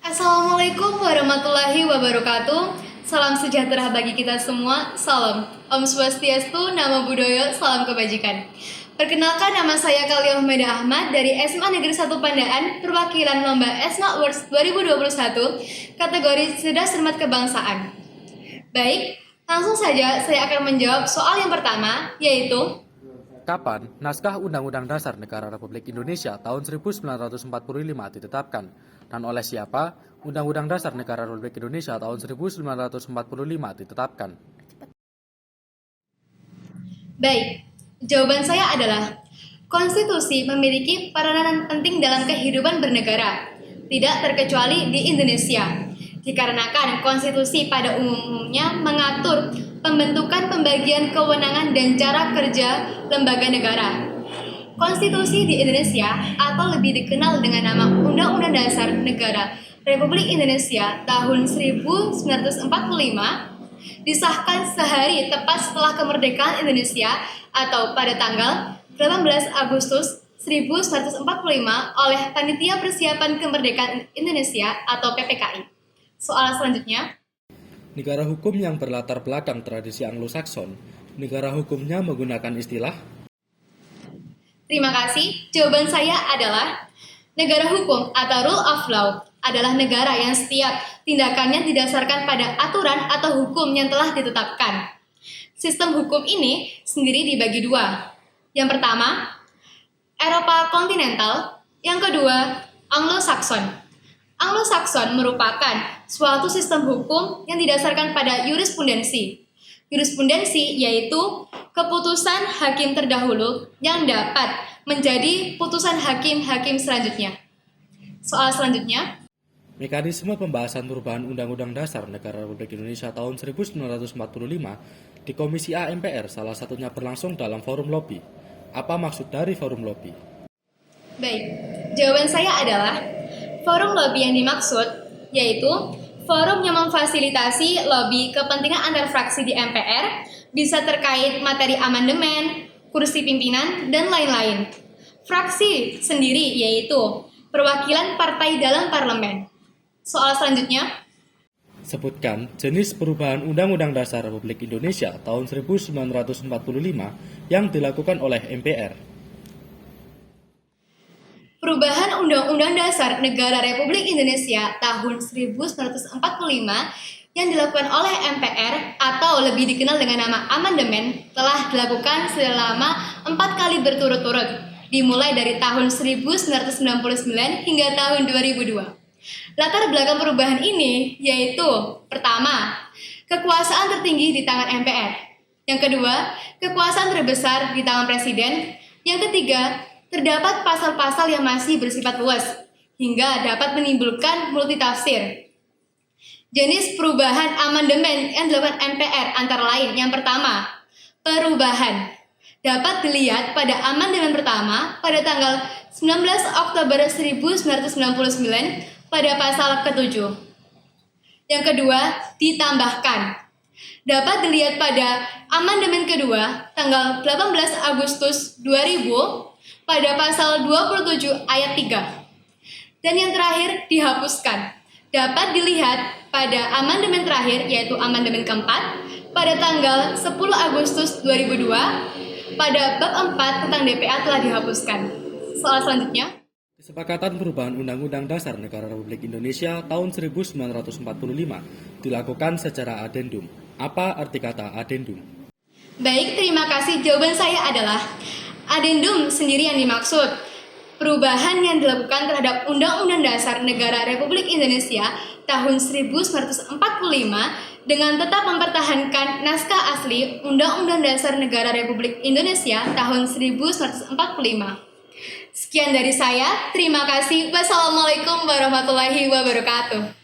Assalamualaikum warahmatullahi wabarakatuh. Salam sejahtera bagi kita semua. Salam Om Swastiastu, Namo Buddhaya, salam kebajikan. Perkenalkan, nama saya Kalia Humeda Ahmad dari SMA Negeri 1 Pandaan, perwakilan lomba SMA Awards 2021, kategori cerdas cermat kebangsaan. Baik, langsung saja saya akan menjawab soal yang pertama, yaitu Kapan naskah Undang-Undang Dasar Negara Republik Indonesia tahun 1945 ditetapkan? Dan oleh siapa Undang-Undang Dasar Negara Republik Indonesia tahun 1945 ditetapkan? Baik, jawaban saya adalah konstitusi memiliki peranan penting dalam kehidupan bernegara, tidak terkecuali di Indonesia. Dikarenakan konstitusi pada umumnya mengatur pembentukan pembagian kewenangan dan cara kerja lembaga negara. Konstitusi di Indonesia atau lebih dikenal dengan nama Undang-Undang Dasar Negara Republik Indonesia tahun 1945 disahkan sehari tepat setelah kemerdekaan Indonesia atau pada tanggal 18 Agustus 1945 oleh Panitia Persiapan Kemerdekaan Indonesia atau PPKI. Soal selanjutnya. Negara hukum yang berlatar belakang tradisi Anglo-Sakson, negara hukumnya menggunakan istilah? Terima kasih. Jawaban saya adalah negara hukum atau rule of law adalah negara yang setiap tindakannya didasarkan pada aturan atau hukum yang telah ditetapkan. Sistem hukum ini sendiri dibagi dua. Yang pertama, Eropa kontinental. Yang kedua, Anglo-Sakson. Anglo-Sakson merupakan suatu sistem hukum yang didasarkan pada jurisprudensi. Jurisprudensi yaitu keputusan hakim terdahulu yang dapat menjadi putusan hakim-hakim selanjutnya. Soal selanjutnya. Mekanisme pembahasan perubahan Undang-Undang Dasar Negara Republik Indonesia tahun 1945 di Komisi A MPR salah satunya berlangsung dalam forum lobby. Apa maksud dari forum lobby? Baik, jawaban saya adalah forum lobby yang dimaksud yaitu forum yang memfasilitasi lobby kepentingan antar fraksi di MPR, bisa terkait materi amandemen, kursi pimpinan, dan lain-lain. Fraksi sendiri yaitu perwakilan partai dalam parlemen. Soal selanjutnya. Sebutkan jenis perubahan Undang-Undang Dasar Republik Indonesia tahun 1945 yang dilakukan oleh MPR. Perubahan Undang-Undang Dasar Negara Republik Indonesia tahun 1945 yang dilakukan oleh MPR atau lebih dikenal dengan nama amandemen telah dilakukan selama 4 kali berturut-turut, dimulai dari tahun 1999 hingga tahun 2002. Latar belakang perubahan ini yaitu pertama, kekuasaan tertinggi di tangan MPR. Yang kedua, kekuasaan terbesar di tangan Presiden. Yang ketiga, terdapat pasal-pasal yang masih bersifat luas, hingga dapat menimbulkan multitafsir. Jenis perubahan amandemen yang dilakukan MPR antara lain, yang pertama, perubahan. Dapat dilihat pada amandemen pertama pada tanggal 19 Oktober 1999 pada pasal ke-7. Yang kedua, ditambahkan. Dapat dilihat pada amandemen kedua tanggal 18 Agustus 2000 pada pasal 27 ayat 3. Dan yang terakhir, dihapuskan. Dapat dilihat pada amandemen terakhir, yaitu amandemen keempat, pada tanggal 10 Agustus 2002, pada bab 4 tentang DPA telah dihapuskan. Soal selanjutnya. Kesepakatan perubahan Undang-Undang Dasar Negara Republik Indonesia tahun 1945 dilakukan secara adendum. Apa arti kata adendum? Baik, terima kasih. Jawaban saya adalah adendum sendiri yang dimaksud perubahan yang dilakukan terhadap Undang-Undang Dasar Negara Republik Indonesia tahun 1945 dengan tetap mempertahankan naskah asli Undang-Undang Dasar Negara Republik Indonesia tahun 1945. Sekian dari saya, terima kasih. Wassalamualaikum warahmatullahi wabarakatuh.